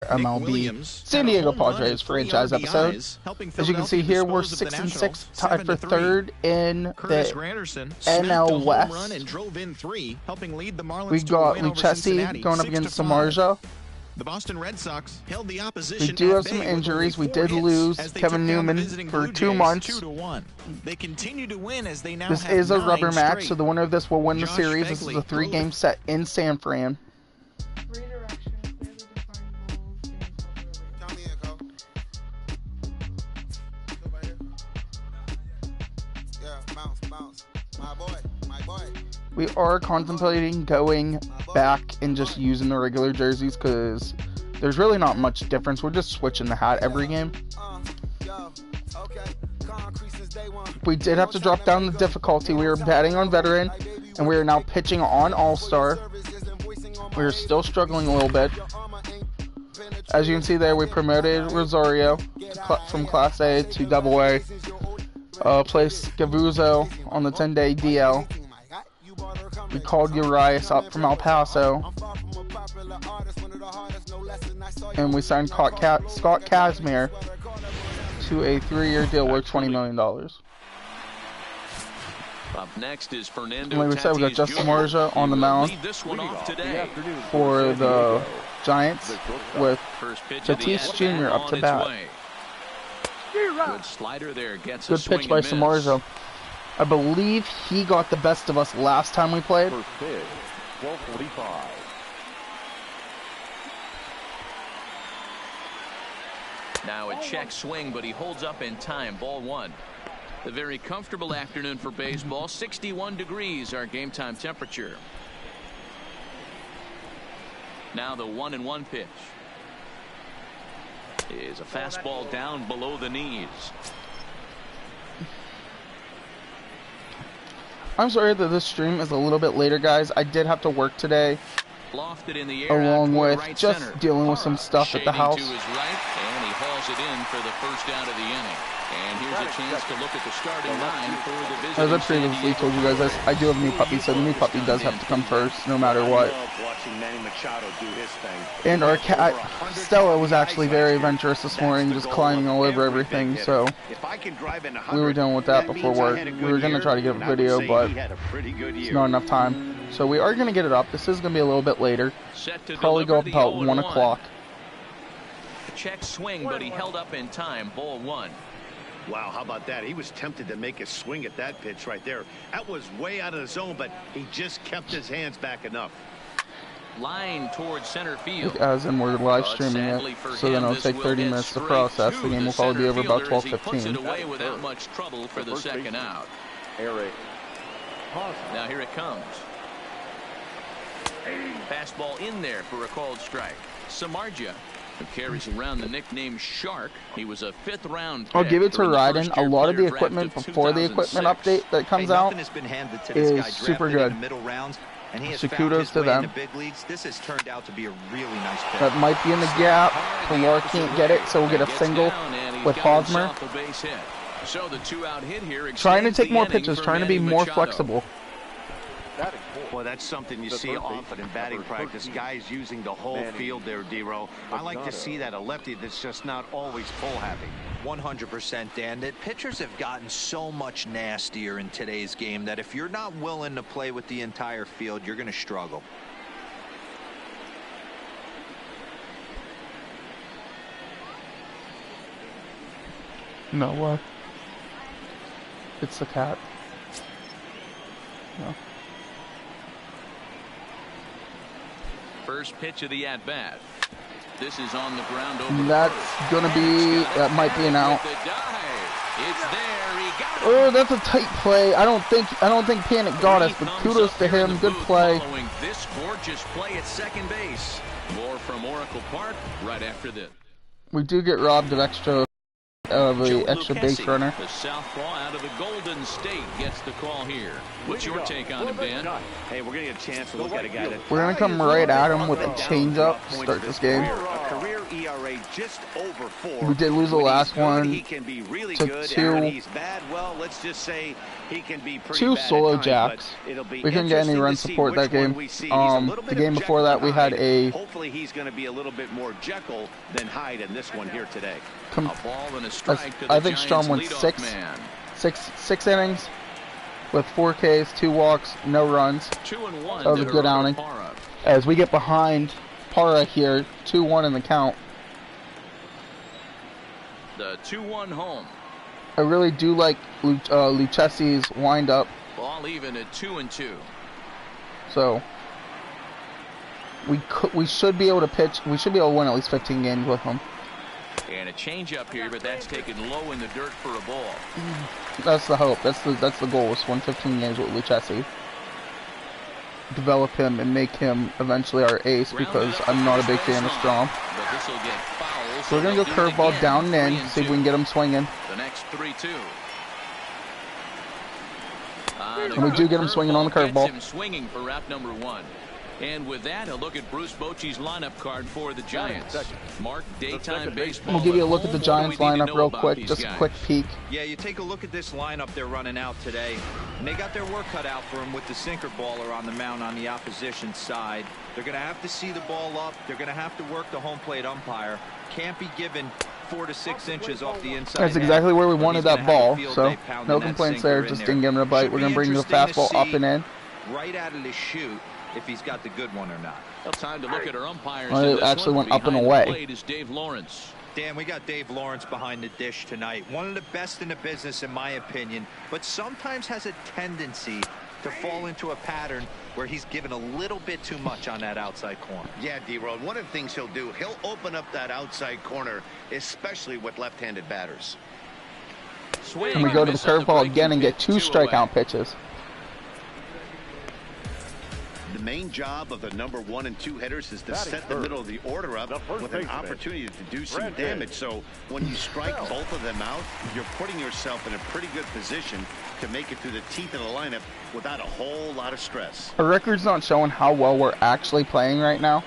MLB San Diego Padres franchise episode. As you can see here, we're 6-6, tied for third in the NL West. We got Lucchesi going up against Samardzija. The Boston Red Sox held the opposition. We do have some injuries. We did lose Kevin Newman for 2 months. They continue to win as they now this is a rubber match, so the winner of this will win the series. This is a 3-game set in San Fran. We are contemplating going back and just using the regular jerseys because there's really not much difference. We're just switching the hat every game. We did have to drop down the difficulty. We are batting on veteran and we are now pitching on all-star. We're still struggling a little bit. As you can see there, we promoted Rosario from Class A to Double A. Placed Gavuzzo on the 10-day DL. We called Urias up from El Paso. And we signed Scott Kazmir to a 3-year deal worth $20 million. Up next is Fernando. Like we said, we got Justin Samardzija on the mound for the Giants with Tatis Jr. up to bat. Good slider there, gets good pitch by Samardzija. I believe he got the best of us last time we played. Now a check swing, but he holds up in time. Ball 1. A very comfortable afternoon for baseball. 61 degrees, our game time temperature. Now the 1-1 pitch is a fastball down below the knees. I'm sorry that this stream is a little bit later, guys. I did have to work today, lofted in the air along with right just center. dealing with some stuff at the house. To his right, and he hauls it in for the first out of the inning. And here's a chance to look at the starting line for the visiting. As I previously told you guys, I do have a new puppy, so the new puppy does have to come first, no matter what. And our cat, Stella, was actually very adventurous this morning, just climbing all over everything, so we were done with that before work. We were going to try to get a video, but it's not enough time. So we are going to get it up. This is going to be a little bit later. Probably go up about 1 o'clock. Check swing, but he held up in time. Ball 1. Wow, how about that? He was tempted to make a swing at that pitch right there. That was way out of the zone, but he just kept his hands back enough. Line towards center field. As in, we're live streaming it, so then it'll take 30 minutes to process. The game will probably be over about 12:15. Away without much trouble for the second out. Now here it comes. Fastball in there for a called strike. Samardzija, who carries around the nickname Shark. He was a 5th round pick. I'll give it to Ryden. A lot of the equipment before the equipment update that comes out is super good. So kudos to them. That might be in the gap. Pilar can't get it, so we'll get a single with Hosmer. Trying to take more pitches, trying to be more flexible. Well, that's something you see often in batting practice. Guys using the whole field there, D-Row. I like to see that. A lefty that's just not always pull happy. 100%, Dan. That pitchers have gotten so much nastier in today's game that if you're not willing to play with the entire field, you're going to struggle. No, what? It's the cat. No. First pitch of the at-bat. This is on the ground over. That's gonna be. That might be an out. It's there. He got it. Oh, that's a tight play. I don't think Panic got us, but kudos to him. Good play. Following this gorgeous play at second base. More from Oracle Park right after this. We do get robbed of extra base runner. The southpaw out of the Golden State gets the call here. What's your take on him, Dan? Hey, we're going to get a chance to look at a guy that... We're going to come right at him with a changeup to start this game. A career ERA rate just over 4. We did lose the When last he's good, one he can be really to good. 2. And when he's bad, well, let's just say he can be pretty 2 bad solo at times, jacks. but it'll be We couldn't get any interesting run to see support that which one game. we see. He's a little The bit game of before Jekyll that, we and had Hyde. a Hopefully he's going to be a little bit more Jekyll than Hyde in this one here today. A ball and a strike to the I think Giants Strom went leadoff man. 6 innings with 4 Ks, 2 walks, no runs. 2-1. That was a good outing. As we get behind Parra here, 2-1 in the count. The 2-1 home. I really do like Lucchesi's wind-up. Ball even at 2-2. So we should be able to pitch. We should be able to win at least 15 games with him. And a change up here, but that's taken low in the dirt for a ball. That's the hope. That's the goal. Is win 15 games with Lucchesi. Develop him and make him eventually our ace, because I'm not a big fan of Strom. But this will get foul. So we're gonna go curveball down and in, see if we can get him swinging. The next 3-2. And we do get him swinging on the curveball. Him swinging for route number 1. And with that, a look at Bruce Bochy's lineup card for the Giants. Mark daytime baseball. We'll give you a look at the Giants lineup real quick, just a quick peek. Yeah, you take a look at this lineup they're running out today, and they got their work cut out for them with the sinker baller on the mound on the opposition side. They're going to have to see the ball up. They're going to have to work the home plate umpire. Can't be given 4 to 6 inches off the inside. That's exactly where we wanted that ball, so no complaints there. Just didn't give him a bite. We're going to bring the fastball up and in. Right out of the chute, if he's got the good one or not. Well, time to look at our umpires. Well, it actually went up and away. Is Dave Lawrence. Dan, we got Dave Lawrence behind the dish tonight. One of the best in the business, in my opinion, but sometimes has a tendency to fall into a pattern where he's given a little bit too much on that outside corner. Yeah, D-Road, one of the things he'll do, he'll open up that outside corner, especially with left-handed batters. And we go to the curveball again and get 2 strikeout pitches. The main job of the number 1 and 2 hitters is to set the middle of the order up with an opportunity to do some damage. So when you strike both of them out, you're putting yourself in a pretty good position to make it through the teeth of the lineup without a whole lot of stress. Our record's not showing how well we're actually playing right now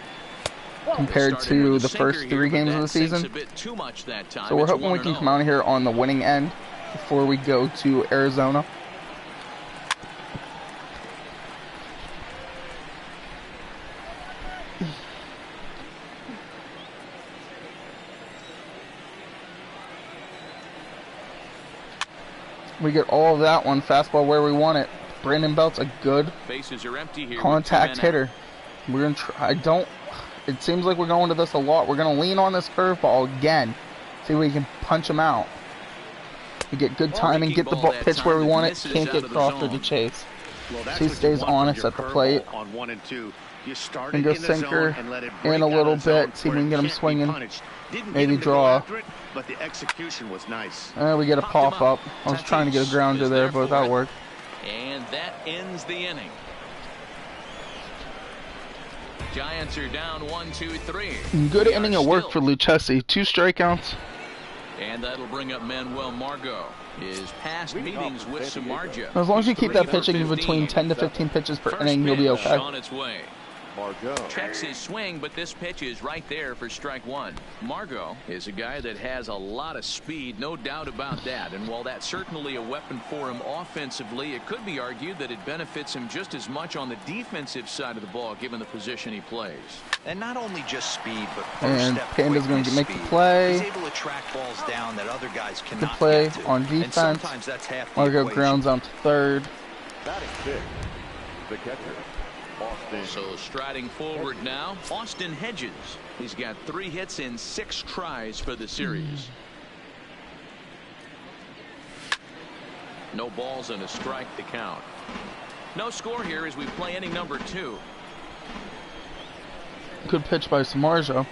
compared to the first 3 games of the season. So we're hoping we can come out here on the winning end before we go to Arizona. We get all of that one. Fastball where we want it. Brandon Belt's a good contact hitter. We're gonna try. It seems like we're going to this a lot. We're gonna lean on this curveball again. See if we can punch him out. We get good timing, get the ball pitch where we want it. Can't get Crawford to chase. He stays honest at the plate. On 1 and 2. You start And go sinker in a little bit. See if we can get him swinging. Maybe draw. But the execution was nice. We get a pop up. I was trying to get a grounder there, but that worked. And that ends the inning. Giants are down 1-2-3. Good inning of work for Lucchesi. 2 strikeouts. And that'll bring up Manuel Margot. His past meetings with Samardzija. As long as you keep that pitching in between 10 to 15 pitches per inning, you'll be okay. On its way. Checks his swing, but this pitch is right there for strike 1. Margot is a guy that has a lot of speed, no doubt about that. And while that's certainly a weapon for him offensively, it could be argued that it benefits him just as much on the defensive side of the ball, given the position he plays. And not only just speed, but and Panda's going to make the play. He's able to track balls down that other guys cannot. Good play get to. on defense. And sometimes that's half the Margot equation. grounds out to third. The catcher. So striding forward now, Austin Hedges. He's got 3 hits in 6 tries for the series. No balls and a strike to count. No score here as we play inning number 2. Good pitch by Samardzija.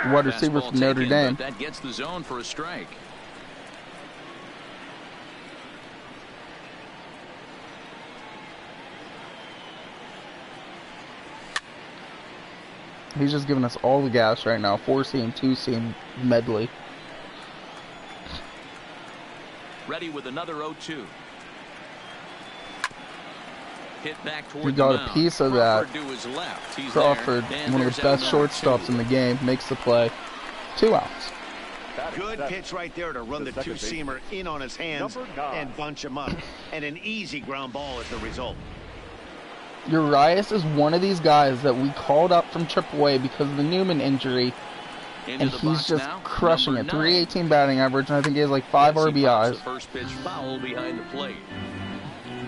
Wide receiver from Notre Dame. That gets the zone for a strike. He's just giving us all the gas right now. 4-seam, 2-seam medley. Ready with another 0-2. hit back toward We got the a piece of that. Crawford, one of the best shortstops in the game, makes the play. 2 outs. Good pitch right there to run the two-seamer in on his hands and bunch him up. And an easy ground ball is the result. Urias is one of these guys that we called up from AAA because of the Newman injury. And he's just crushing it. 318 batting average, and I think he has like 5 RBIs. First pitch foul behind the plate.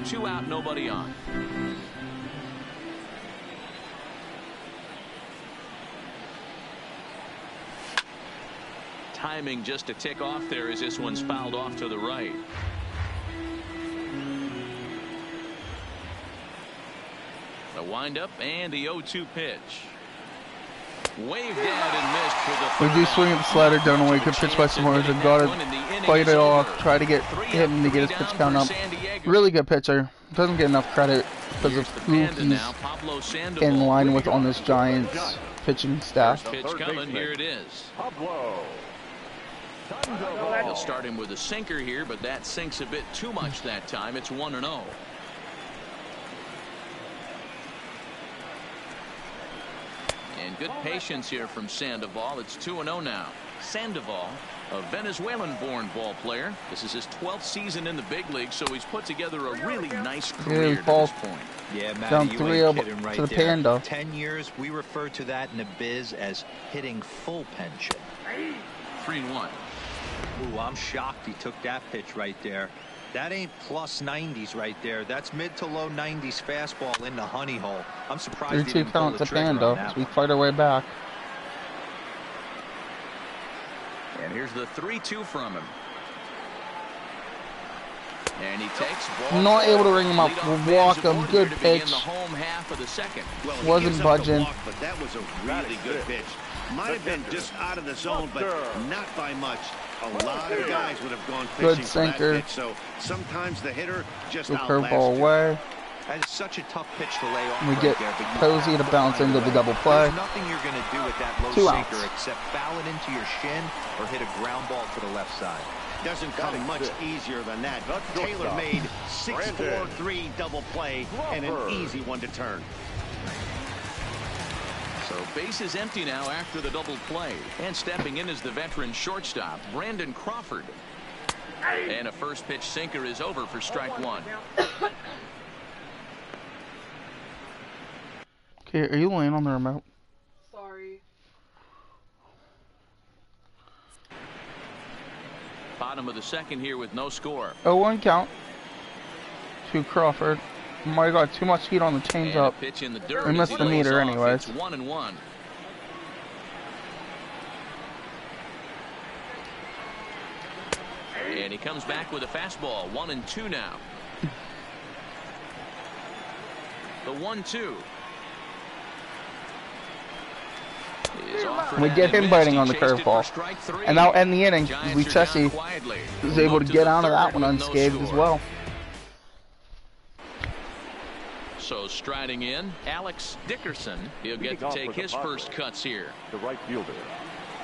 2 out, nobody on. Timing just to tick off there as this one's fouled off to the right. The windup and the 0-2 pitch. Waved out and missed for the We do swing at the slider down away. Good pitch by Samoas. Got to fight it off. Try to get him to get his pitch count up. Really good pitcher. Doesn't get enough credit because of who he's in line with on this Giants pitching staff. Pitch coming. Here it is. He'll start him with a sinker here, but that sinks a bit too much that time. It's 1-0. And good patience here from Sandoval. It's 2-0 now. Sandoval, a Venezuelan-born ball player. This is his 12th season in the big league, so he's put together a really nice career to this point. Yeah, down Matty, 3-0 right to the there. Panda. 10 years, we refer to that in the biz as hitting full pension. 3-1. Ooh, I'm shocked he took that pitch right there. That ain't plus 90s right there. That's mid to low 90s fastball in the honey hole. I'm surprised he 3-2 didn't pull count the to trigger on Panda that as we one. fight our way back. And here's the 3-2 from him. And he takes ball. Not able to ring him up. We'll walk him. Good pitch. In the home half of the second. Well, he Wasn't gives up the budging. walk, but that was a really good pitch. Might have been just out of the zone, but not by much. A lot of guys would have gone fishing Good for sinker. that pitch, so sometimes the hitter just Good outlasts curveball you. away. That is such a tough pitch to lay off. We right get there, but you Posey have to bounce find into a the way. double play. There's nothing you're going to do with that low 2 sinker outs. except foul it into your shin or hit a ground ball to the left side. Doesn't come much easier than that. Taylor made 6-4-3 double play and an easy one to turn. So base is empty now after the double play. And stepping in is the veteran shortstop, Brandon Crawford. And a first pitch sinker is over for strike 1. Okay, are you laying on the remote? Sorry. Bottom of the second here with no score. 0-1 count to Crawford. Might have got too much heat on the changeup. Pitch in the dirt. We missed the meter anyways. It's 1-1. And he comes back with a fastball. 1-2 now. The 1-2. We get him biting on the curveball. And that'll end the inning. We Chessie was able to get out of that one unscathed as well. So striding in, Alex Dickerson. He'll get to take his first cuts here. The right fielder,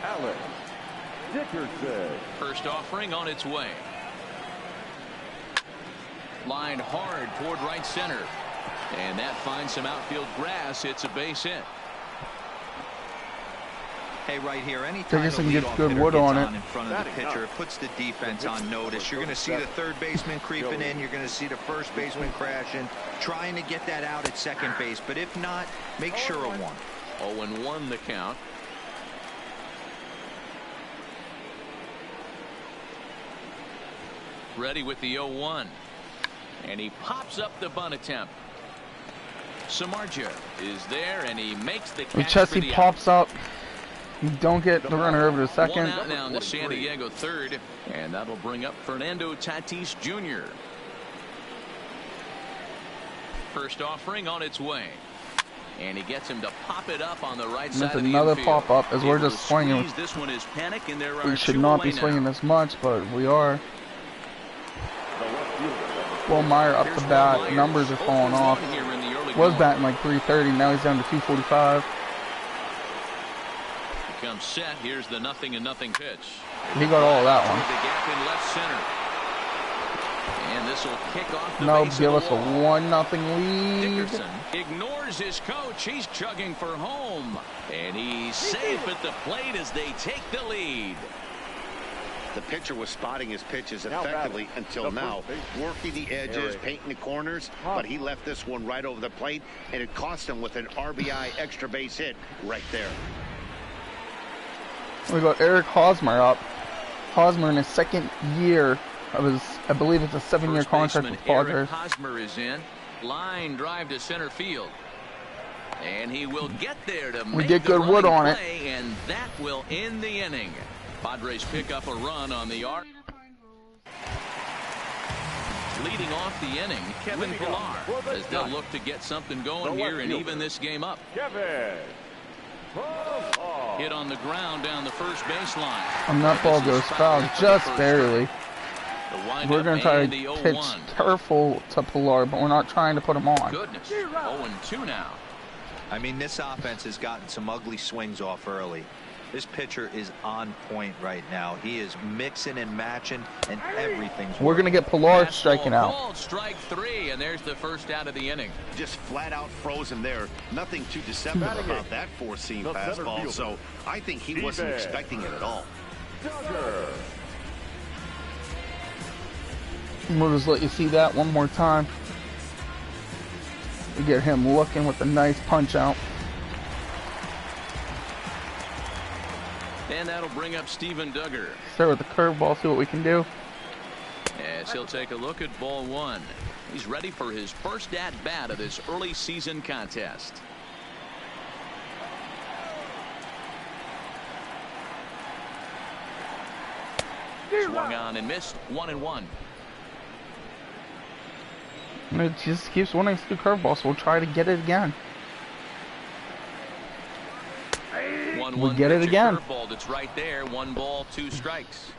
Alex Dickerson. First offering on its way. Line hard toward right center. And that finds some outfield grass. It's a base hit. Hey, right here, anytime Dickerson the gets leadoff good hitter wood gets on it. in front of the pitcher, it puts the defense on notice. You're going to see the third baseman creeping in. You're going to see the first baseman crashing, trying to get that out at second base. But if not, make sure of one. 0-1 the count. Ready with the 0-1. And he pops up the bunt attempt. Samardzija is there, and he makes the catch. Chessie pops up. You don't get the runner over to second. 1 out now in the San Diego third, and that'll bring up Fernando Tatis Jr. First offering on its way, and he gets him to pop it up on the right side of the another infield. pop up as we're just swinging. This one is panic, and there are We should 2 not be away swinging now. this much, but we are. Will Meyer up the bat. Numbers are falling off. Was batting like 330. Now he's down to 245. Comes set. Here's the 0-0 pitch. He got all of that one. The gap in left center. And this will kick off the No, base give of us the a wall. 1-0 lead. Dickerson ignores his coach. He's chugging for home. And he's safe at the plate as they take the lead. The pitcher was spotting his pitches effectively until now, working the edges, painting the corners, but he left this one right over the plate, and it cost him with an RBI extra base hit right there. We got Eric Hosmer up. Hosmer in his second year of his, I believe it's a 7-year contract with Padres. Eric Hosmer is in. Line drive to center field. And he will get there to make get good the wood on play, it. and that will end the inning. Padres pick up a run on the arc. Leading off the inning, Kevin Pillar, as they'll look to get something going here and even this game up. Hit on the ground down the first baseline. And that ball goes foul just barely. We're going to try to pitch careful to Pillar, but we're not trying to put him on. Goodness, 0-2 now. I mean, this offense has gotten some ugly swings off early. This pitcher is on point right now. He is mixing and matching, and everything's We're going to get Pillar striking out. Ball, strike 3, and there's the first out of the inning. Just flat out frozen there. Nothing too deceptive about that four-seam fastball, so I think he wasn't expecting it at all. We'll just let you see that one more time. We get him looking with a nice punch out. And that'll bring up Steven Duggar. Start with the curveball, see what we can do. As he'll take a look at ball 1. He's ready for his first at-bat of this early season contest. Swung on and missed. 1-1. And it just keeps wanting to do curveball, so we'll try to get it again. We get it again. Curveball that's right there. 1 ball, 2 strikes.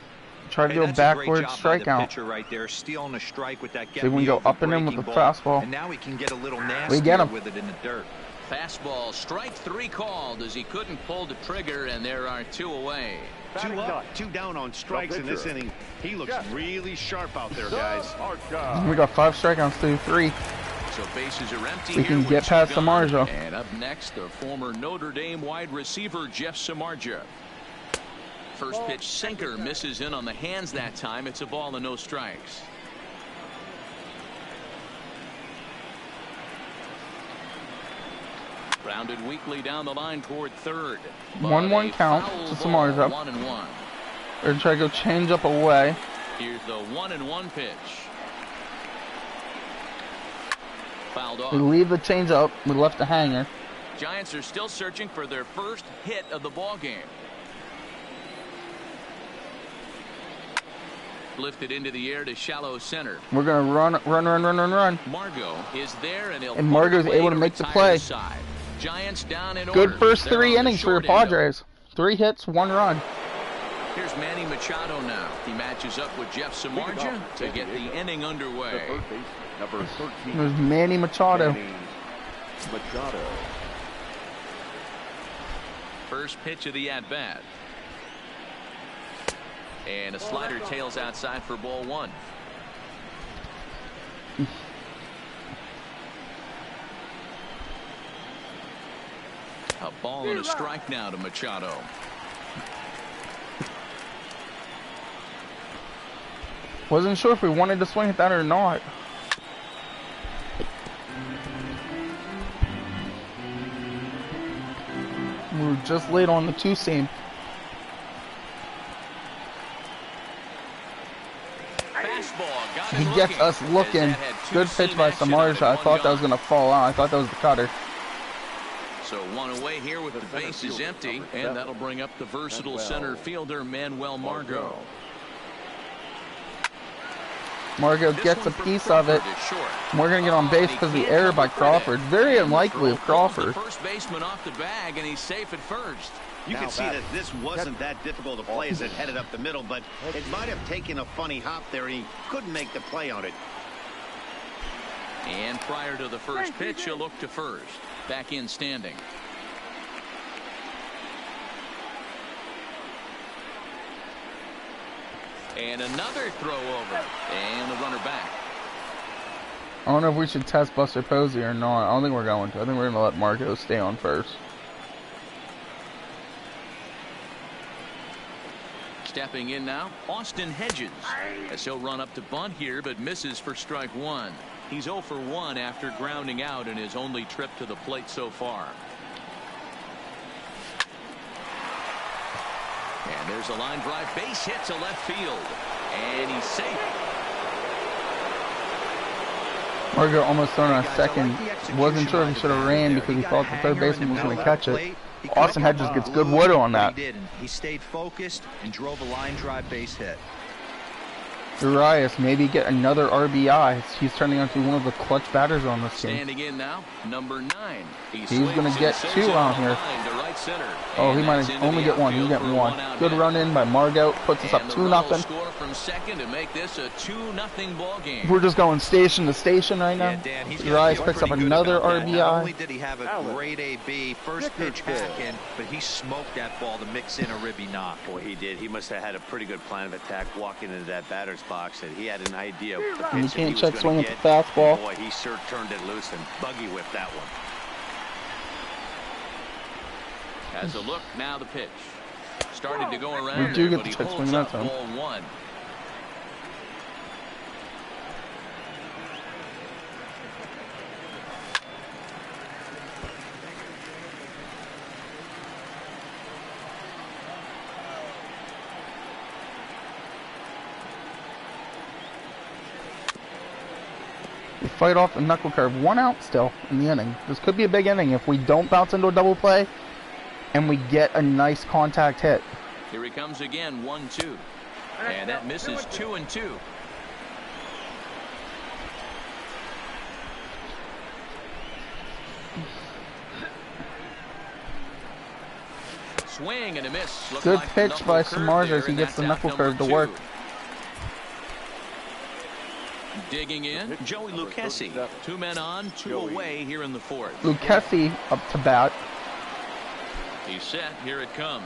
Try to do a backward strikeout. Pitcher right there, stealing a strike with that. See, we can go up and in with the fastball. And now he can get a little nasty with it in the dirt. Fastball, strike 3 called as he couldn't pull the trigger, and there are 2 away. 2 up, 2 down on strikes in this inning. He looks really sharp out there, guys. We got 5 strikeouts to 3. So bases are empty. We can get past Samardzija. And up next, the former Notre Dame wide receiver Jeff Samardzija. First pitch sinker misses in on the hands that time. It's a ball and no strikes. Grounded weakly down the line toward third. 1-1 count to Samardzija. 1-1. We're going to try to go change up away. Here's the 1-1 pitch. Fouled off. We leave the change up. We left a hanger. Giants are still searching for their first hit of the ball game. Lifted into the air to shallow center. We're going to run. Margot is there, and Margot's able to make the play. Giants down in Good order. first They're 3 on the innings for your short end. Padres. 3 hits, 1 run. Here's Manny Machado now. He matches up with Jeff Samardzija to get the inning underway. Number 13. There's Manny Machado. First pitch of the at-bat. And a slider tails outside for ball 1. A ball and a strike now to Machado. Wasn't sure if we wanted to swing at that or not. We were just late on the 2-seam. He gets us looking. Good pitch by Samardzija. I thought that was going to fall out. I thought that was the cutter. So 1 away here with the bases empty, and that'll bring up the versatile center fielder Manuel Margot. Margot gets a piece of it. We're going to get on base because of the error by Crawford. Very unlikely of Crawford. First baseman off the bag, and he's safe at first. You can see that this wasn't that difficult to play as it headed up the middle, but it might have taken a funny hop there. He couldn't make the play on it. And prior to the first pitch, he'll look to first. Back in standing. And another throw over. And the runner back. I don't know if we should test Buster Posey or not. I don't think we're going to. I think we're going to let Margot stay on first. Stepping in now, Austin Hedges, as he'll run up to bunt here, but misses for strike one. He's 0 for 1 after grounding out in his only trip to the plate so far. And there's a line drive, base hit to left field, and he's safe. Margot almost thrown on a second. Wasn't sure if he should have ran because he thought the third baseman was going to catch it. Austin Hedges gets good wood on that. He stayed focused and drove a line drive base hit. Urias maybe get another RBI. He's turning into one of the clutch batters on this game. Standing in now, number 9. He's going to get 2 out here. Oh, he might only get 1. He's getting 1. Good run in by Margot. Puts us up 2-0. Score from second to make this a 2-0 ball game. We're just going station to station right now. Urias picks up another RBI. Not only did he have a great AB first pitch back in, but he smoked that ball to mix in a ribby knock. Boy, he did. He must have had a pretty good plan of attack walking into that batter's box, and he had an idea of the And you pitch can't he was check gonna swing at get. the fastball. Boy, he sure turned it loose and buggy whipped that one. Has a look, now the pitch. Started to go around. We do there, get the but check he swing holds that up time. ball 1. We fight off a knuckle curve. 1 out still in the inning. This could be a big inning if we don't bounce into a double play and we get a nice contact hit. Here he comes again, 1-2. And that misses 2-2. Swing and a miss. Good like pitch by Samardzija as he gets the knuckle curve to work. Digging in, Joey Lucchesi. 2 men on, 2 away here in the 4th. Lucchesi up to bat. He's set. Here it comes.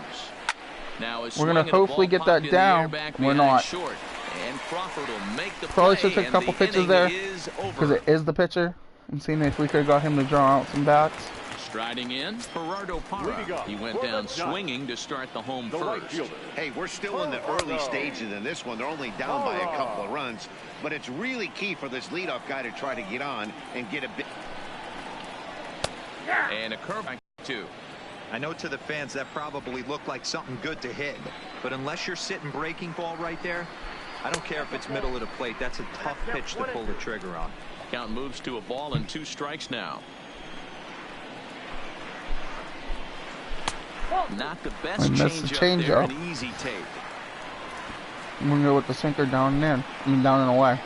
Now we're going to hopefully get that down. We're not. Short. And Crawford will make the Probably play, should take a couple pitches there because it is the pitcher. And seeing if we could have got him to draw out some bats. Striding in, Gerardo Parra. He went down swinging to start the home first. Hey, we're still in the early stages in this one. They're only down by a couple of runs, but it's really key for this leadoff guy to try to get on and get a bit. And a curve back 2. I know to the fans that probably looked like something good to hit, but unless you're sitting breaking ball right there, I don't care if it's middle of the plate. That's a tough pitch to pull the trigger on. Count moves to a ball and 2 strikes now. Not the best change up there, an easy take. I'm going to go with the sinker down and in. I mean, down and away.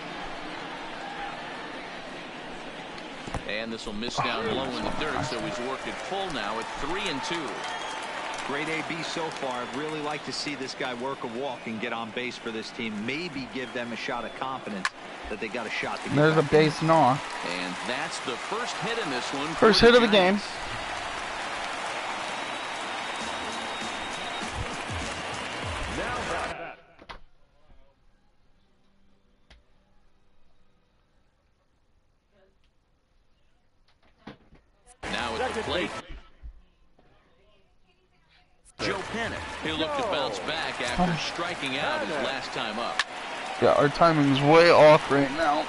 And this will miss down low in the dirt, so he's worked it full now at 3-2. Great AB so far. I'd really like to see this guy work a walk and get on base for this team. Maybe give them a shot of confidence that they got a shot to get There's a base gnaw. And that's the first hit in this one. First hit of the game. Now at the plate, Joe Panic. He'll look to bounce back after striking out his last time up. Yeah, our timing's way off right now.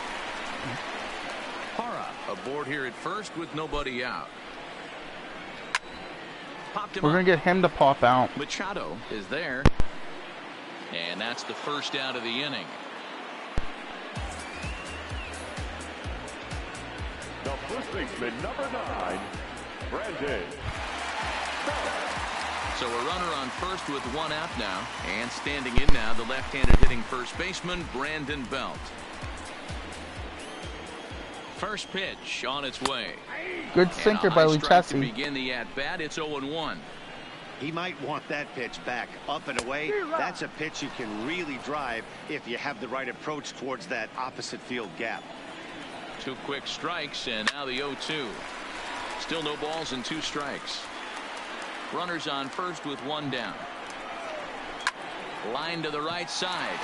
Parra aboard here at first with nobody out. We're going to get him to pop out. Machado is there. And that's the first out of the inning. The first baseman, number 9, Brandon. So a runner on first with 1 out now. And standing in now, the left-handed hitting first baseman, Brandon Belt. First pitch on its way. Good sinker by Lucchesi. To begin the at-bat, it's 0-1. He might want that pitch back up and away. That's a pitch you can really drive if you have the right approach towards that opposite field gap. 2 quick strikes, and now the 0-2. Still no balls and 2 strikes. Runners on first with 1 down. Line to the right side.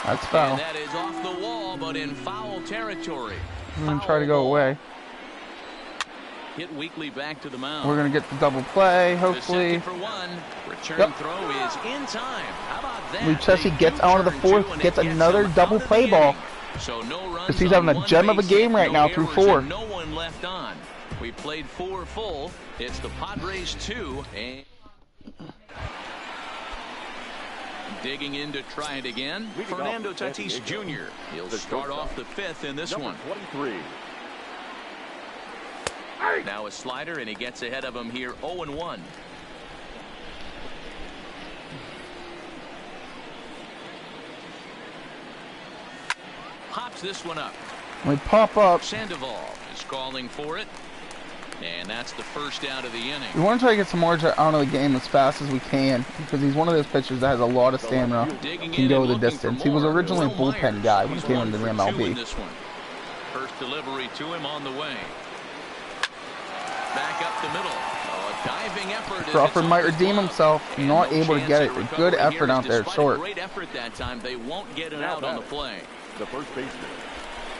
That's foul. And that is off the wall, but in foul territory. I'm going to try to go away. Hit weakly back to the mound. We're going to get the double play, hopefully. For one. Return throw is in time. How about that? Lucchesi gets out of the fourth, gets another double play ball. So no runs. Because he's having a gem of a game right now through 4. No one left on. We played 4 full. It's the Padres 2. And digging in to try it again. Fernando Tatis Jr. He'll start off the 5th in this one. 23. Now a slider, and he gets ahead of him here 0-1. Pops this one up. We pop up. Sandoval is calling for it. And that's the first out of the inning. We want to try to get some more out of the game as fast as we can, because he's one of those pitchers that has a lot of stamina, can go the distance. He was originally a bullpen guy when he came into the MLB. First delivery to him on the way. Back up the middle. Oh, a diving effort. Crawford might redeem himself. Not able to get it. A good effort out there, short. Great effort that time. They won't get it out on the play. The first baseman,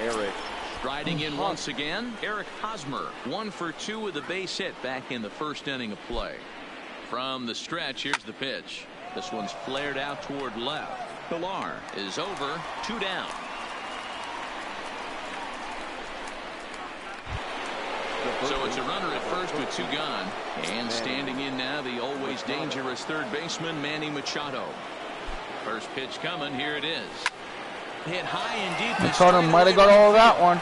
Eric. Striding in once again, Eric Hosmer, 1 for 2 with a base hit back in the first inning of play. From the stretch, here's the pitch. This one's flared out toward left. Pilar is over, 2 down. So it's a runner at first with 2 gone. And standing in now, the always dangerous third baseman, Manny Machado. First pitch coming, here it is. Hit high and deep. Machado might have got all of that one.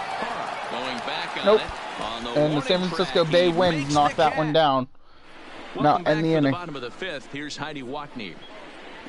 Going back on nope. On the and the San Francisco Bay Winds knocked that one down. Now end the inning. Bottom of the 5th. Here's Heidi Watney.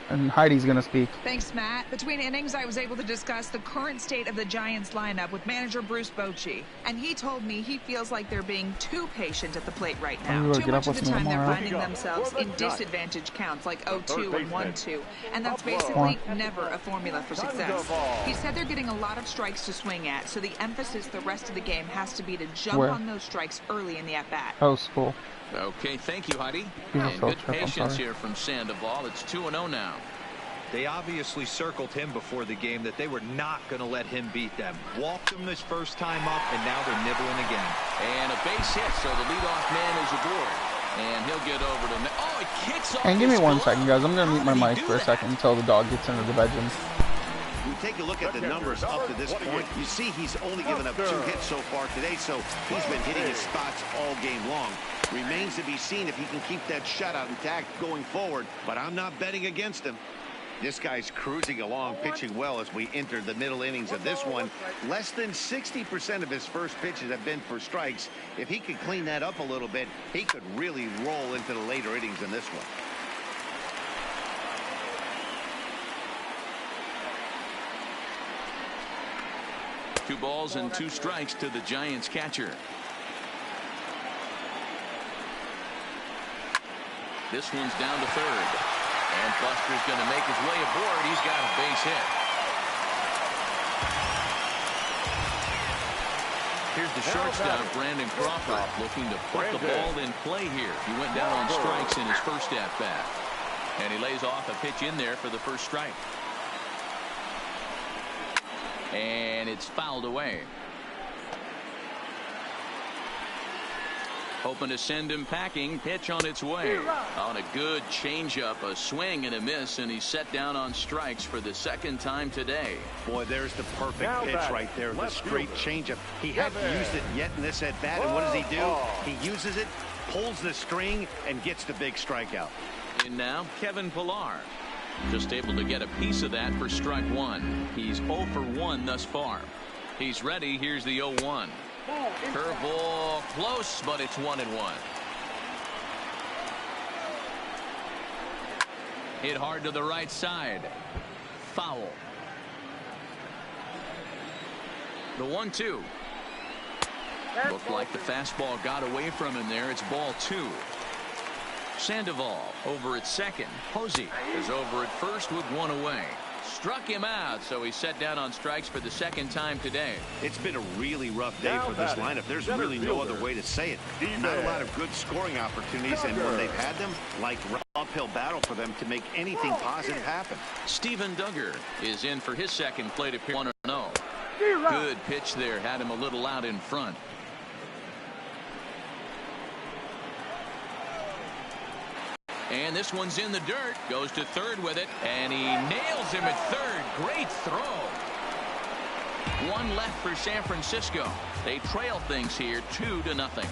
And Heidi's going to speak. Thanks, Matt. Between innings, I was able to discuss the current state of the Giants lineup with manager Bruce Bochy. And he told me he feels like they're being too patient at the plate right now. Too much of the time they're finding themselves in disadvantage counts like 0-2 and 1-2. And that's basically never a formula for success. He said they're getting a lot of strikes to swing at, so the emphasis the rest of the game has to be to jump on those strikes early in the at-bat. Oh, school. Okay, thank you, Heidi. And good patience here from Sandoval. It's 2-0 now. They obviously circled him before the game that they were not going to let him beat them. Walked him this first time up, and now they're nibbling again. And a base hit, so the leadoff man is aboard. And he'll get over to... Oh, he kicks off. And give me 1 second, guys. I'm going to mute my mic for a second until the dog gets into the bedroom. You take a look at the numbers up to this point. You see he's only given up 2 hits so far today, so he's been hitting his spots all game long. Remains to be seen if he can keep that shutout intact going forward, but I'm not betting against him. This guy's cruising along, pitching well as we enter the middle innings of this one. Less than 60% of his first pitches have been for strikes. If he could clean that up a little bit, he could really roll into the later innings in this one. Two balls and 2 strikes to the Giants catcher. This one's down to third. And Buster's going to make his way aboard. He's got a base hit. Here's the shortstop, Brandon Crawford, looking to put the ball in play here. He went down on strikes in his first at-bat. And he lays off a pitch in there for the first strike. And it's fouled away. Hoping to send him packing. Pitch on its way. On a good changeup, a swing and a miss, and he's set down on strikes for the 2nd time today. Boy, there's the perfect pitch right there. The straight changeup. He hadn't used it yet in this at bat, and what does he do? He uses it, pulls the string, and gets the big strikeout. And now Kevin Pilar. Just able to get a piece of that for strike 1. He's 0 for 1 thus far. He's ready. Here's the 0-1. Curveball close, but it's 1-1. Hit hard to the right side. Foul. The 1-2. Looked like the fastball got away from him there. It's ball 2. Sandoval over at second. Posey is over at first with 1 away. Struck him out, so he's set down on strikes for the second time today. It's been a really rough day for this lineup. There's really no other way to say it. Not a lot of good scoring opportunities, and when they've had them, like uphill battle for them to make anything positive happen. Steven Duggar is in for his second plate appearance. 1-0. Good pitch there, had him a little out in front. And this one's in the dirt. Goes to third with it, and he nails him at third. Great throw. One left for San Francisco. They trail things here 2-0.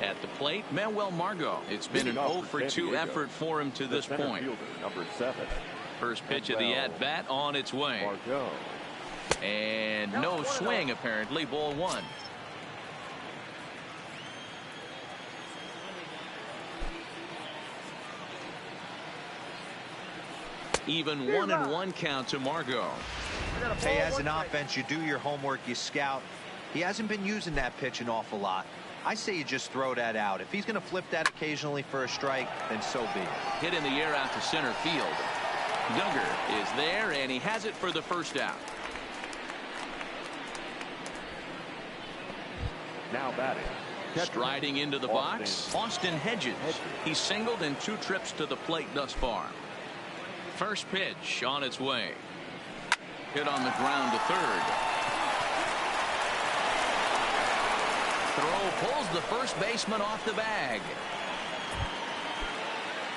At the plate, Manuel Margot. It's been an 0-for-2 effort for him to this point. Number 7. First pitch of the at-bat on its way. And no swing, apparently. Ball 1. Even 1-1 count to Margot. Hey, as an offense, you do your homework, you scout. He hasn't been using that pitch an awful lot. I say you just throw that out. If he's going to flip that occasionally for a strike, then so be it. Hit in the air out to center field. Duggar is there, and he has it for the first out. Now batting. Striding into the box, Austin Hedges. He's singled in 2 trips to the plate thus far. First pitch on its way. Hit on the ground to third. Throw pulls the first baseman off the bag.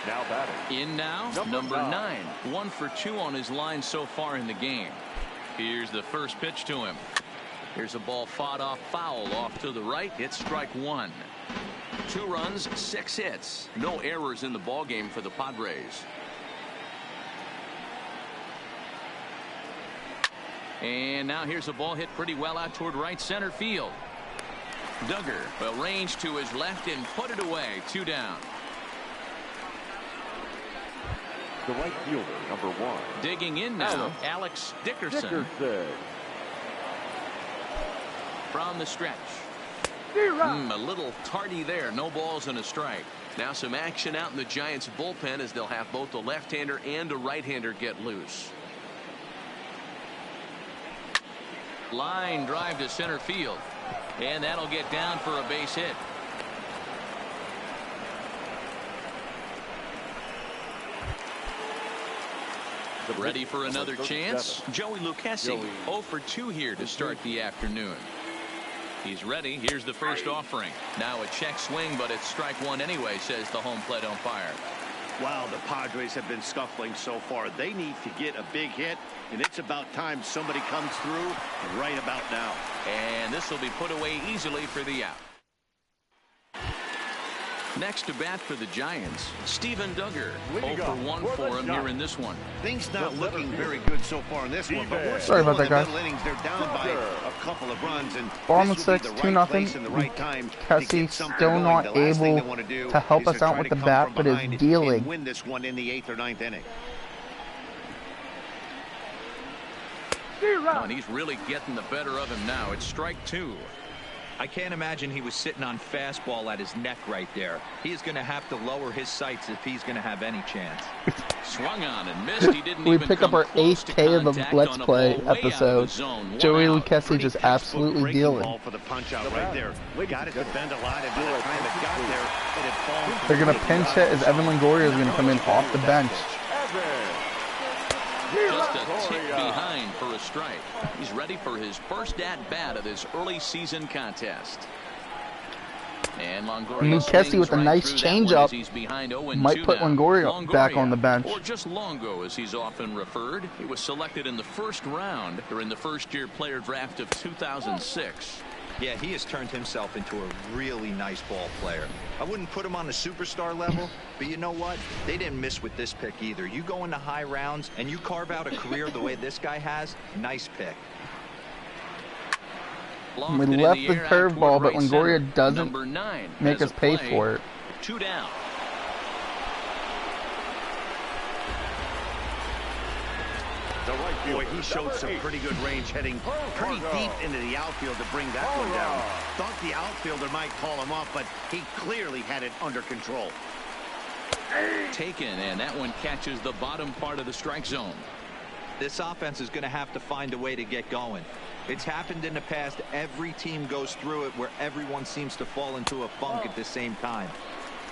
Now batting. In now, number 9. 1-for-2 on his line so far in the game. Here's the first pitch to him. Here's a ball fought off foul off to the right. It's strike 1. 2 runs, 6 hits. No errors in the ballgame for the Padres. And now here's a ball hit pretty well out toward right center field. Duggar will range to his left and put it away. 2 down. The right fielder, number 1. Digging in now, Alex Dickerson. From the stretch. A little tardy there. No balls and a strike. Now some action out in the Giants bullpen as they'll have both a left-hander and a right-hander get loose. Line drive to center field, and that'll get down for a base hit. Ready for another chance? Joey Lucchesi, 0-for-2 here to start the afternoon. He's ready. Here's the first offering. Now a check swing, but it's strike 1 anyway, says the home plate umpire. Wow, the Padres have been scuffling so far. They need to get a big hit, and it's about time somebody comes through right about now. And this will be put away easily for the out. Next to bat for the Giants, Steven Duggar. 0-for-1 for him here in this one. Things not looking very good so far in this one, but we're sorry still about in that, the guys. middle innings. They're down by a couple of runs, and Ball this on would 6, be the right 2-0. place and the right time to Cassie get something still going. not The last thing they able want to do to help is us out try with to the come bat, from but is behind dealing. and win this one in the 8th or 9th inning. Oh, and he's really getting the better of him now. It's strike 2. I can't imagine he was sitting on fastball at his neck right there. He's going to have to lower his sights if he's going to have any chance. Swung on and missed. He didn't We even pick up our 8th K of the Let's Play episode. Joey Lucchesi just absolutely dealing. Ball for the punch out right there. Got it to bend a lot, and by the time it got there, it had fallen. They're going to pinch hit as Evan Longoria is going to come in off the bench. Just a tick behind for a strike. He's ready for his first at-bat of this early season contest. And Lucchesi with a nice changeup might put Longoria back on the bench. Or just Longo, as he's often referred. He was selected in the first round during the first-year player draft of 2006. Yeah, he has turned himself into a really nice ball player. I wouldn't put him on the superstar level, but you know what? They didn't miss with this pick either. You go into high rounds and you carve out a career the way this guy has, nice pick. We left the curveball, but Longoria doesn't make us pay for it. 2 down. Boy, he showed some pretty good range heading pretty deep into the outfield to bring that one down. Thought the outfielder might call him off, but he clearly had it under control. Taken, and that one catches the bottom part of the strike zone. This offense is going to have to find a way to get going. It's happened in the past. Every team goes through it where everyone seems to fall into a funk at the same time.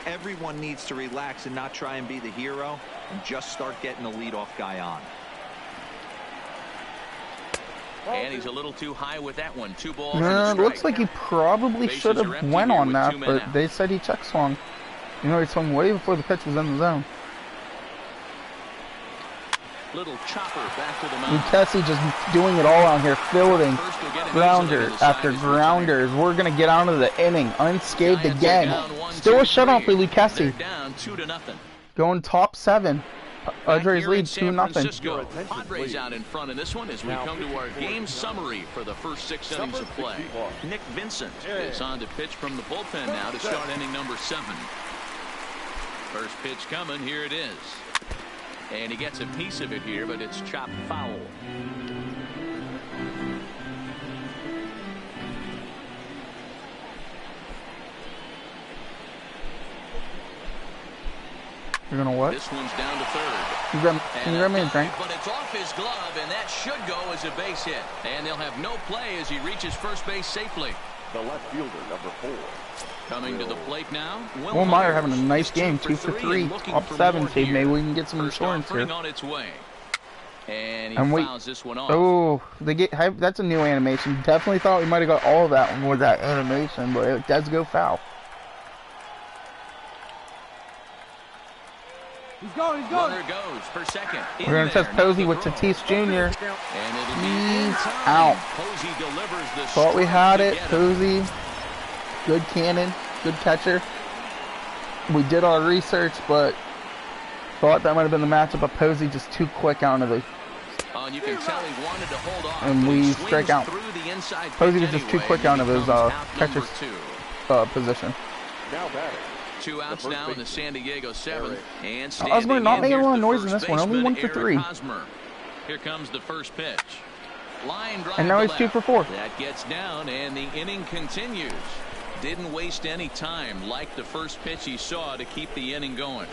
Everyone needs to relax and not try and be the hero and just start getting the leadoff guy on. And he's a little too high with that one. 2 balls. It looks like he probably should have went on that, but they said he check swung. You know, he swung way before the pitch was in the zone. Little chopper back to the mound. Lucchesi just doing it all out here, fielding grounder after grounders. We're gonna get out of the inning unscathed again. Still a shutout for Lucchesi. Down 2-0. Going top 7. Padres lead 2-0. Padres out in front in this one as we come to our game summary for the first 6 innings of play. Nick Vincent is on to pitch from the bullpen now to start inning number 7. First pitch coming. Here it is. And he gets a piece of it here, but it's chopped foul. You're gonna what? This one's down to third. Can you grab me a drink? But it's off his glove, and that should go as a base hit. And they'll have no play as he reaches first base safely. The left fielder, number 4. Coming to the plate now. Will Meyer having a nice game, 2 for 3, up 7. See, maybe we can get some insurance here. On its way. And he fouls this one off. Oh, that's a new animation. Definitely thought we might have got all of that one with that animation, but it does go foul. He's going. Runner goes for second. We're going to test Posey with Tatis Jr. He's out. Posey delivers the Thought we had it. Posey, good cannon, good catcher. We did our research, but thought that might have been the matchup, but Posey just too quick out of the... And you can tell he wanted to hold off. And we strike out. Posey was just too quick out of his catcher's position. Now batting. 2 outs now in the San Diego 7th. And Osmer not making a lot of noise in this one. Only 1 for 3. Here comes the first pitch. Line drive. And now he's 2 for 4. That gets down, and the inning continues. Didn't waste any time like the first pitch he saw to keep the inning going.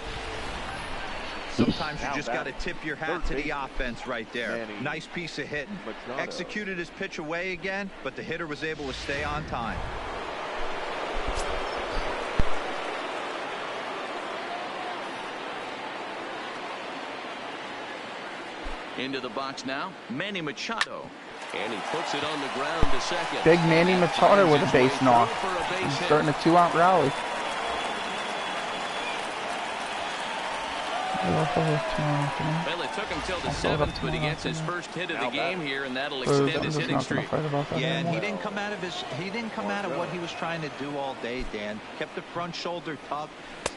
Sometimes you just got to tip your hat to the offense right there. Nice piece of hitting. Executed his pitch away again, but the hitter was able to stay on time. Into the box now, Manny Machado. And he puts it on the ground to second. Big Manny Machado with a base knock. He's starting a 2-out rally. Well, it took him till the 7th, but he gets his first hit of the game here, and that'll extend his hitting streak. Yeah, and he didn't come out of what he was trying to do all day, Dan. Kept the front shoulder tough,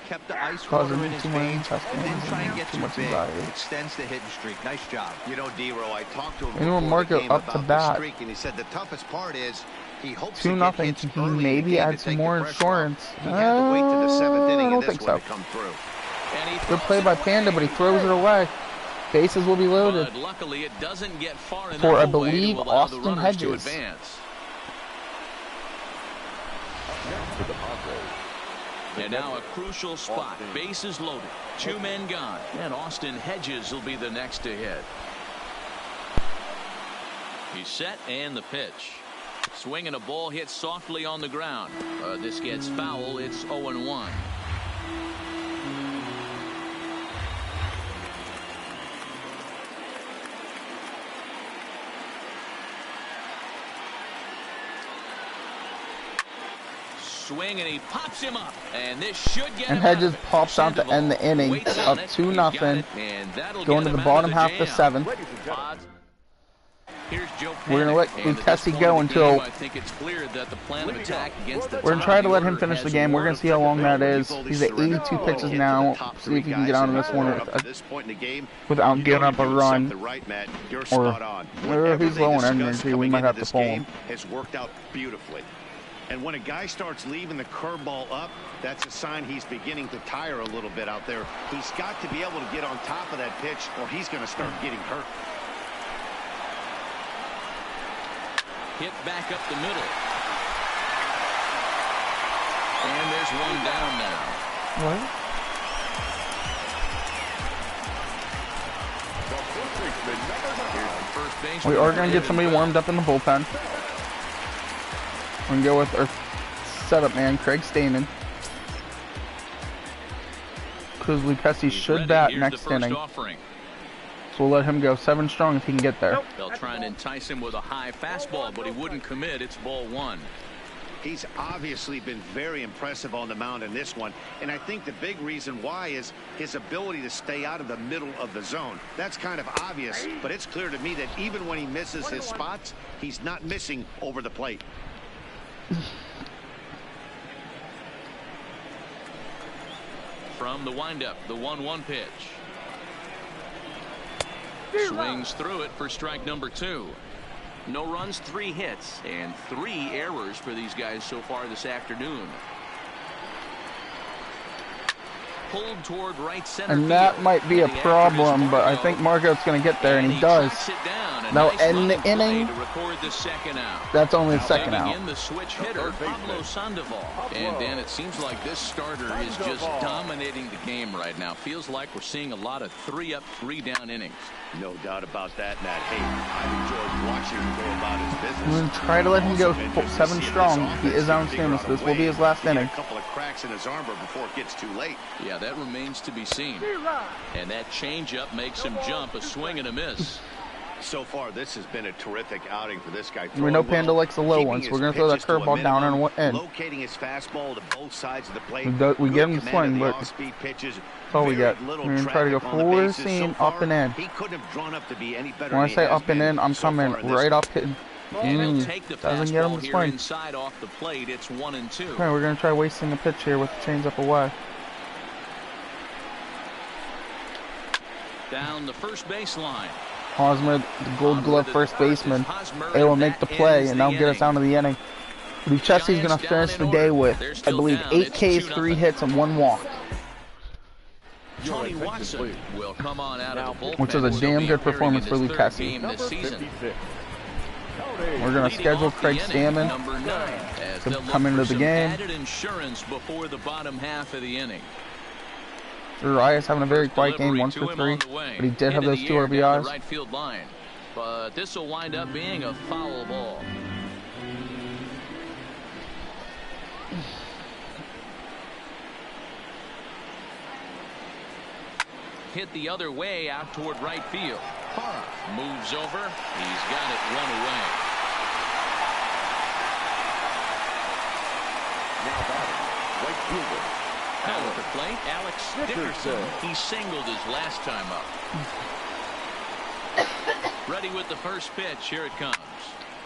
kept the ice water in his veins, and didn't try and get too big. Extends the hitting streak. Nice job. You know, D-Row, I talked to him before the game up to about bat. the streak, and he said the toughest part is he hopes 2-0. Can he maybe add some more insurance? He had to wait to the 7th inning I don't of think this so. one to come through. Good play by Panda, but he throws it away. Bases will be loaded. But luckily, it doesn't get far enough for, I away believe, to allow Austin the runners Hedges. to advance. And now a crucial spot. Bases loaded. 2 men gone. And Austin Hedges will be the next to hit. He's set, and the pitch. Swinging a ball hit softly on the ground. This gets foul. It's 0-1. Swing, and he pops him up, and this should get and Hedges pops out to end the inning, up 2-0, going to the bottom half of the 7th. We're going to let Lucchesi go until we're going to try to let him finish the game. We're going to see how long that is. He's at 82 pitches now. See if he can get out of this one without giving up a run. Or if he's low on energy, we might have to pull him. Has worked out beautifully. And when a guy starts leaving the curveball up, that's a sign he's beginning to tire a little bit out there. He's got to be able to get on top of that pitch, or he's going to start getting hurt. Hit back up the middle. And there's one down now. What? baseman. We are going to get somebody warmed up in the bullpen. We're going to go with our setup man, Craig Stamen. Because Lucchesi should bat next inning. Offering. So we'll let him go 7 strong if he can get there. They'll try and entice him with a high fastball, but he wouldn't commit. It's ball 1. He's obviously been very impressive on the mound in this one, and I think the big reason why is his ability to stay out of the middle of the zone. That's kind of obvious, but it's clear to me that even when he misses his spots, he's not missing over the plate. From the windup, the 1-1 pitch. Swings through it for strike number 2. No runs, 3 hits, and 3 errors for these guys so far this afternoon. Pulled toward right center and that field. might be a problem, but I think Margot's going to get there, and he does. Now, end the inning. That's only the second out. In the switch hitter, Pablo Sandoval. And Dan, it seems like this starter is just dominating the game right now. Feels like we're seeing a lot of 3-up, 3-down innings. No doubt about that, Matt. Hey, I've enjoyed watching him go about his business. We're going to try to let him go 7 strong. He is outstanding, so this will be his last inning. A couple of cracks in his armor before it gets too late. Yeah, that remains to be seen. And that changeup makes him jump, a swing and a miss. So far, this has been a terrific outing for this guy. We know Panda likes the low ones. We're going to throw that curveball down and in. Locating his fastball to both sides of the plate. We give him the swing, but that's all we get. We're going to try to go full seam, up and in. He couldn't have drawn up to be any better. When I say up and in, I'm coming right up hitting. Doesn't get him the swing. Inside off the plate, it's 1-2. Okay, we're going to try wasting the pitch here with the chains up away. Down the first baseline. Hosmer, the gold glove first baseman, able to make the play and now get us out of the inning. Lucchesi's going to finish the day with, I believe, 8 Ks, 3 hits, and 1 walk. Tony Watson will come on out of the bullpen, which was a damn good performance for Lucchesi. We're going to schedule Craig Stamen to come into the game. Added insurance before the bottom half of the inning. Urias having a very quiet game, 1 for 3, but he did have those 2 RBIs. Right field line, but this will wind up being a foul ball. Hit the other way out toward right field. Parra moves over. He's got it 1 away. Now batting, right fielder. Now at the plate, Alex Dickerson. He singled his last time up. Ready with the first pitch. Here it comes.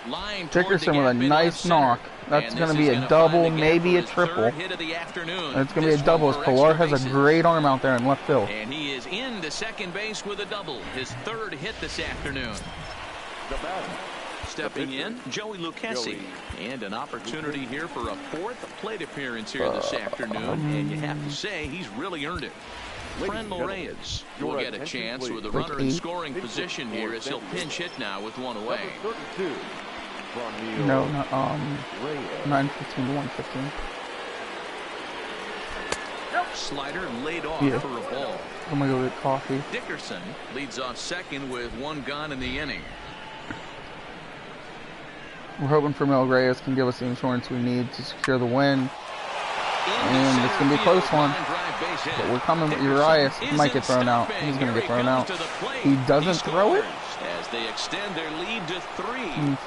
Line Dickerson with a nice knock. That's going to be a double, maybe a triple. It's going to be a double as Pilar has a great arm out there in left field. And he is into second base with a double. His 3rd hit this afternoon. Stepping in, Joey Lucchesi. And an opportunity here for a 4th plate appearance here this afternoon. And you have to say, he's really earned it. Friendly Reyes will get a chance with a runner in scoring position here as he'll pinch hit now with 1 away. No, 9-15 to 1-15. Slider laid off for a ball. I'm going to go get coffee. Dickerson leads off second with 1 gone in the inning. We're hoping for Mel Reyes can give us the insurance we need to secure the win. And it's going to be a close one. But we're coming with Urias. He might get thrown out. He's going to get thrown out. He doesn't throw it? As they extend their lead to 3.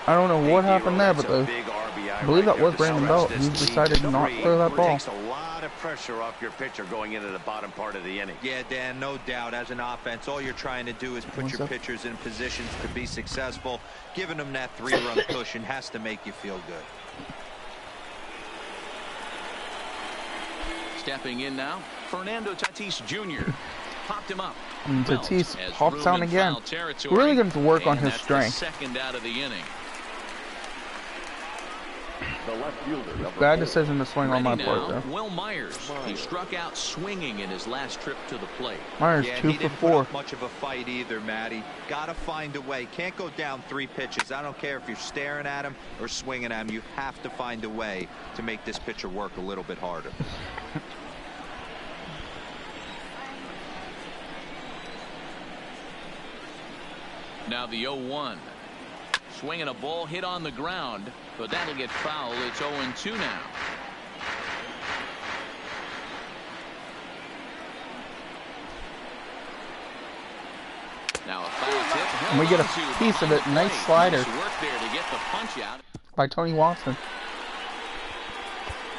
I don't know what happened there, but I believe that was Brandon Belt. He decided to not throw that ball. Takes a lot of pressure off your pitcher going into the bottom part of the inning. Yeah, Dan, no doubt. As an offense, all you're trying to do is put your pitchers in positions to be successful. Giving them that 3-run cushion has to make you feel good. Stepping in now, Fernando Tatis Jr. Popped him up. And Tatis pops out again. We're really going to work on his strength. Second out of the inning. Bad decision to swing on my part there. Will Myers. He struck out swinging in his last trip to the plate. Myers 2 for 4. Much of a fight either, Matty. Got to find a way. Can't go down 3 pitches. I don't care if you're staring at him or swinging at him. You have to find a way to make this pitcher work a little bit harder. Now the 0-1. Swinging a ball hit on the ground, but that'll get fouled. It's 0-2 now. Now a foul tip. And we get a piece of it. Nice slider Work there to get the punch out. by Tony Watson.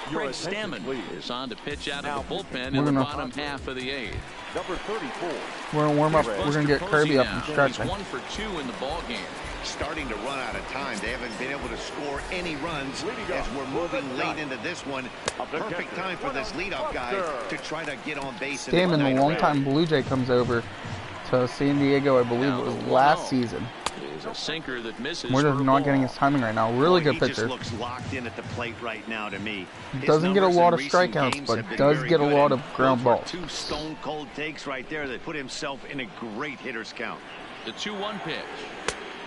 Greg Stammen is on to pitch out of the bullpen in the bottom half of the 8th. Number 34. We're gonna warm up. We're gonna get Kirby up and stretching. He's 1 for 2 in the ball game. Starting to run out of time. They haven't been able to score any runs as we're moving late into this one. Perfect time for this leadoff guy to try to get on base. Stammen, the longtime Blue Jay, comes over to San Diego, I believe it was last season. A sinker that misses. We're just not getting his timing right now. Really good pitcher. He just looks locked in at the plate right now to me. Doesn't get a lot of strikeouts, but does get a lot of ground balls. 2 stone cold takes right there that put himself in a great hitter's count. The 2-1 pitch.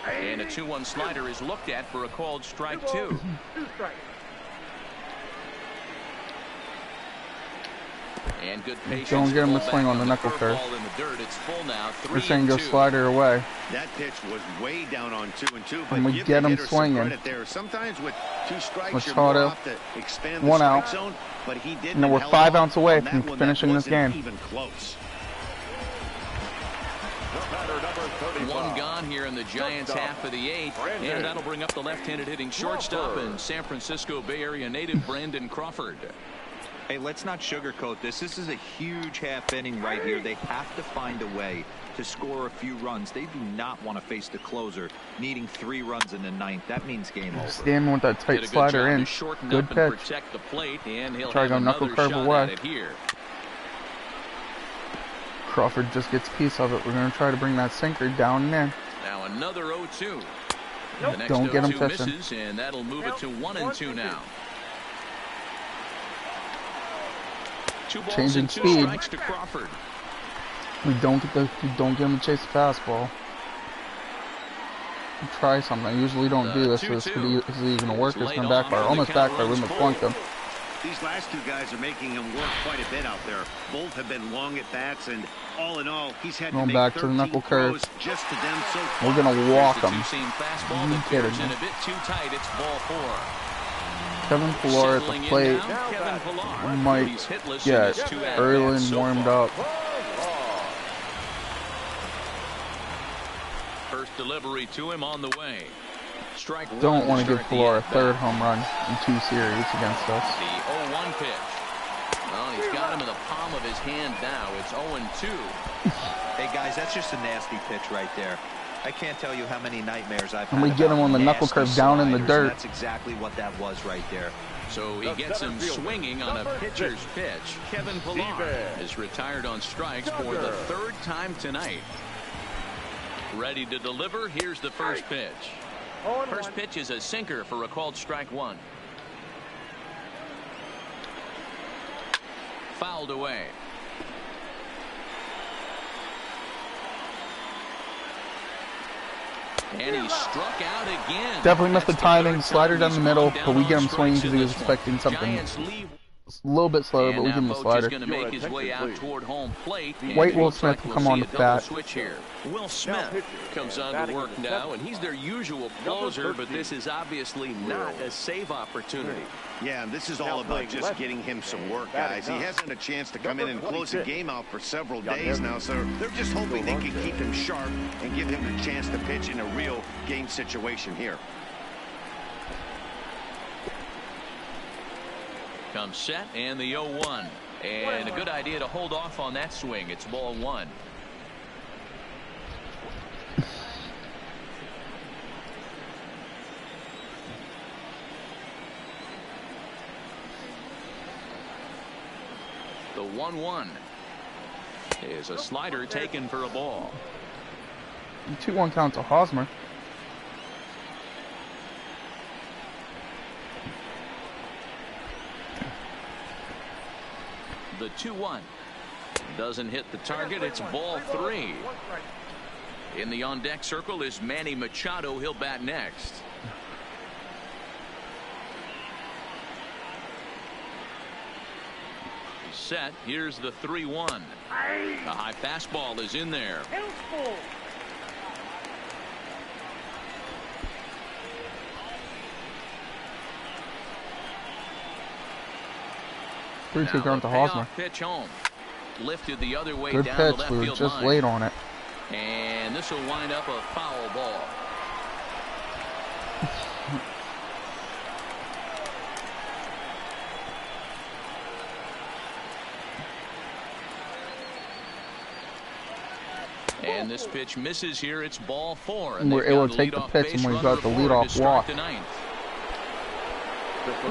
And a 2-1 slider is looked at for a called strike 2. And good patience. Don't get him to swing on the knuckle curve. It's full now. We're saying go slider away. That pitch was way down on 2-2. And we get him swinging. Sometimes with 2 strikes, Machado, you're to expand the 1 out. zone, but he didn't. And then we're 5 outs away from finishing this game. Even close. One gone here in the Giants half of the 8th, and that'll bring up the left-handed hitting shortstop and San Francisco Bay Area native Brandon Crawford. Hey, let's not sugarcoat this. This is a huge half inning right here. They have to find a way to score a few runs. They do not want to face the closer needing 3 runs in the 9th. That means game over. Stand with that tight slider in. Good pitch. Try to go knuckle curve away. Crawford just gets a piece of it. We're going to try to bring that sinker down and in. Now another 0-2. Nope. The next Don't get him fishing. Misses, and that'll move it to 1-2 now. 2 balls Changing and 2 speed. strikes to Crawford. We don't get him to chase the fastball. Try something. I usually don't do this, so this could be easily going to work. It's going to backfire. Almost backfire. We almost flunked him. These last 2 guys are making him work quite a bit out there. Both have been long at bats, and all in all, he's had to make back to the knuckle curve. Just to them so far. We're going to walk him. Are you kidding me? A bit too tight. It's ball 4. Kevin Pillar at the plate might get Erlin warmed up. First delivery to him on the way. Strike one. Don't want to give Pillar a 3rd home run in 2 series against us. The 0-1 pitch. Well, he's got him in the palm of his hand now. It's 0-2. Hey, guys, that's just a nasty pitch right there. I can't tell you how many nightmares I've had. And we get him on the knuckle curve down in the dirt. That's exactly what that was right there. So he gets him swinging on a pitcher's pitch. Kevin Pillar is retired on strikes for the 3rd time tonight. Ready to deliver. Here's the first pitch. First pitch is a sinker for a called strike 1. Fouled away. And he struck out again. Definitely missed the timing. Slider down the middle, but we get him swinging because he was expecting something a little bit slower, but we give him the slider. Make his way out toward home plate. White Will Smith will come on with bat. Switch here. Will Smith comes on to work now, and he's their usual closer, but this is obviously not a save opportunity. Yeah, and this is all about just getting him some work, guys. He hasn't had a chance to come in and close the game out for several days now, so they're just hoping they can keep him sharp and give him the chance to pitch in a real game situation here. Comes set and the 0-1. And a good idea to hold off on that swing. It's ball 1. The 1-1 is a slider taken for a ball. 2-1 count to Hosmer. The 2-1 doesn't hit the target. It's ball 3. In the on-deck circle is Manny Machado. He'll bat next. Set. Here's the 3-1. A high fastball is in there. 3-2 count to Hosmer. Pitch home. Lifted the other way Good down pitch. the left We were field just line. late on it. And this will wind up a foul ball. And this pitch misses here. It's ball 4. And we're able to take the pitch, and we got the leadoff walk.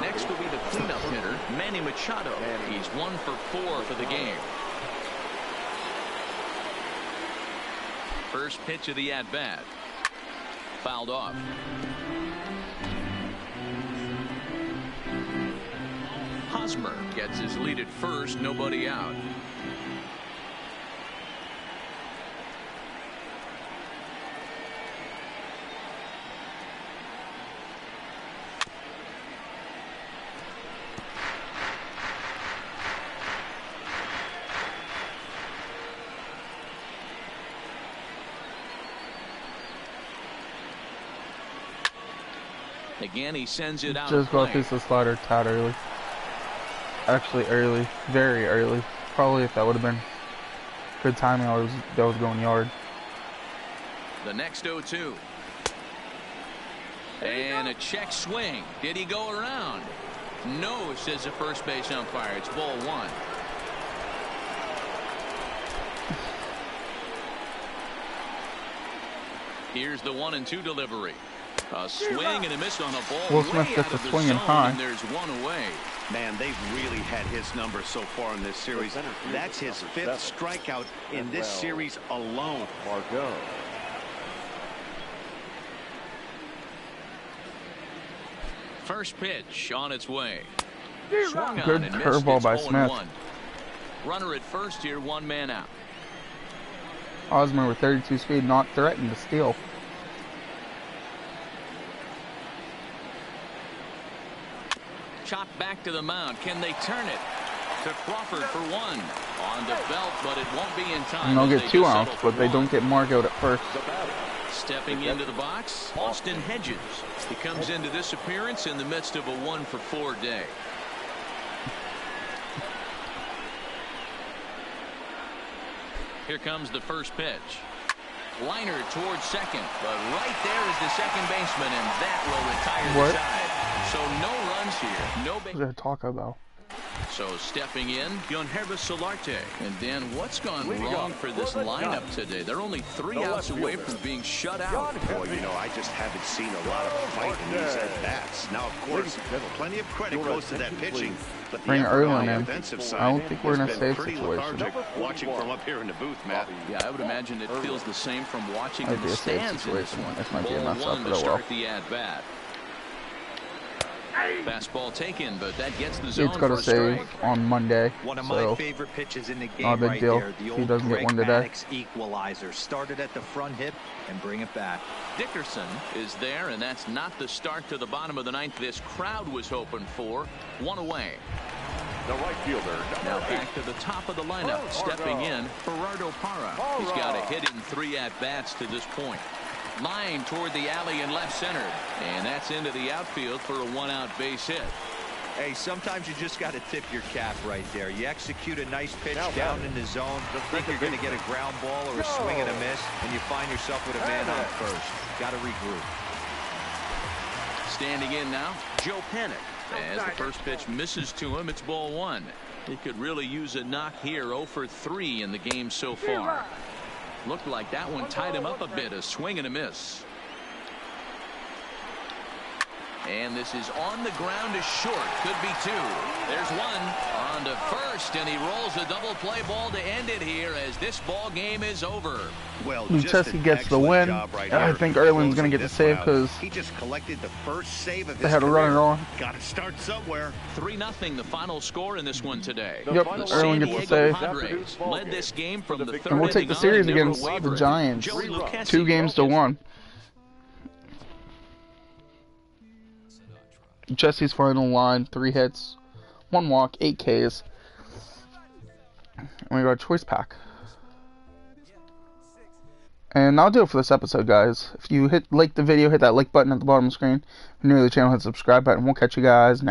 Next will be the cleanup hitter, Manny Machado. He's 1 for 4 for the game. First pitch of the at-bat. Fouled off. Hosmer gets his lead at first, nobody out. Again, he sends it out. Just got this slider tad early. Actually, early, very early. Probably if that would have been good timing, that was going yard. The next 0-2. And a check swing. Did he go around? No, says the first base umpire. It's ball 1. Here's the 1-2 delivery. A swing and a miss on a ball. Will Smith gets a swing and high. And there's one away. Man, they've really had his number so far in this series. That's his 5th strikeout in this series alone. Margot. First pitch on its way. Swung Good on and missed. curveball It's by 0-1. Smith. Runner at first here, 1 man out. Hosmer with 32 speed, not threatened to steal. Chopped back to the mound. Can they turn it? To Crawford for 1. On the belt, but it won't be in time. And they'll get 2 outs, but they don't get Mark out at first. Stepping into the box, Austin Hedges. He comes into this appearance in the midst of a 1 for 4 day. Here comes the first pitch. Liner towards second, but right there is the second baseman, and that will retire the side. So no runs here. No base. What did I talk about? So stepping in, Yonhervis Solarte. And Dan, what's gone wrong for this lineup today? They're only 3 outs away from being shut out. Boy, you know, I just haven't seen a lot of fight in these at-bats. Now, of course, plenty of credit goes to that pitching. But Bring the Erlin in. offensive side I don't think we're in a has been safe pretty situation. lethargic. Watching from up here in the booth, Matt. Yeah, I would imagine it feels the same from watching in Might the be a safe stands in this situation. one. This might be a Ball mess up, 1 but to oh well. start the at-bat. Fastball taken, but that gets the zone It's got for a a save strike. One of my so favorite pitches in the game not a big right deal there. The if old he doesn't get Greg one today. Maddox equalizer. Started at the front hip and bring it back. Dickerson is there, and that's not the start to the bottom of the 9th this crowd was hoping for. 1 away. The right fielder. Now back to the top of the lineup. Stepping in, Gerardo Parra. He's got a hit in 3 at-bats to this point. Line toward the alley in left center. And that's into the outfield for a 1-out base hit. Hey, sometimes you just got to tip your cap right there. You execute a nice pitch down in the zone, think you're going to get a ground ball or a swing and a miss, and you find yourself with a man on first. Got to regroup. Standing in now, Joe Panic. As the first pitch misses to him, it's ball 1. He could really use a knock here. 0 for 3 in the game so far. Looked like that one tied him up a bit. A swing and a miss. And this is on the ground to short. Could be 2. There's 1 on to first, and he rolls a double play ball to end it here as this ball game is over. Well, Chesky gets the win. I think Erlin's going to get the save because he just collected the first save of his they had to run it on. Got to start somewhere. 3-0 the final score in this one today. Yep, Erlin gets the save. Padres led this game from the 3rd And we'll take the series inning on, against never the wavered. Giants. Joey Lucchesi 2 games to 1. Jesse's final line, 3 hits, 1 walk, 8 Ks. And we got a choice pack. And that'll do it for this episode, guys. If you like the video, hit that like button at the bottom of the screen. If you're new to the channel, hit the subscribe button. We'll catch you guys next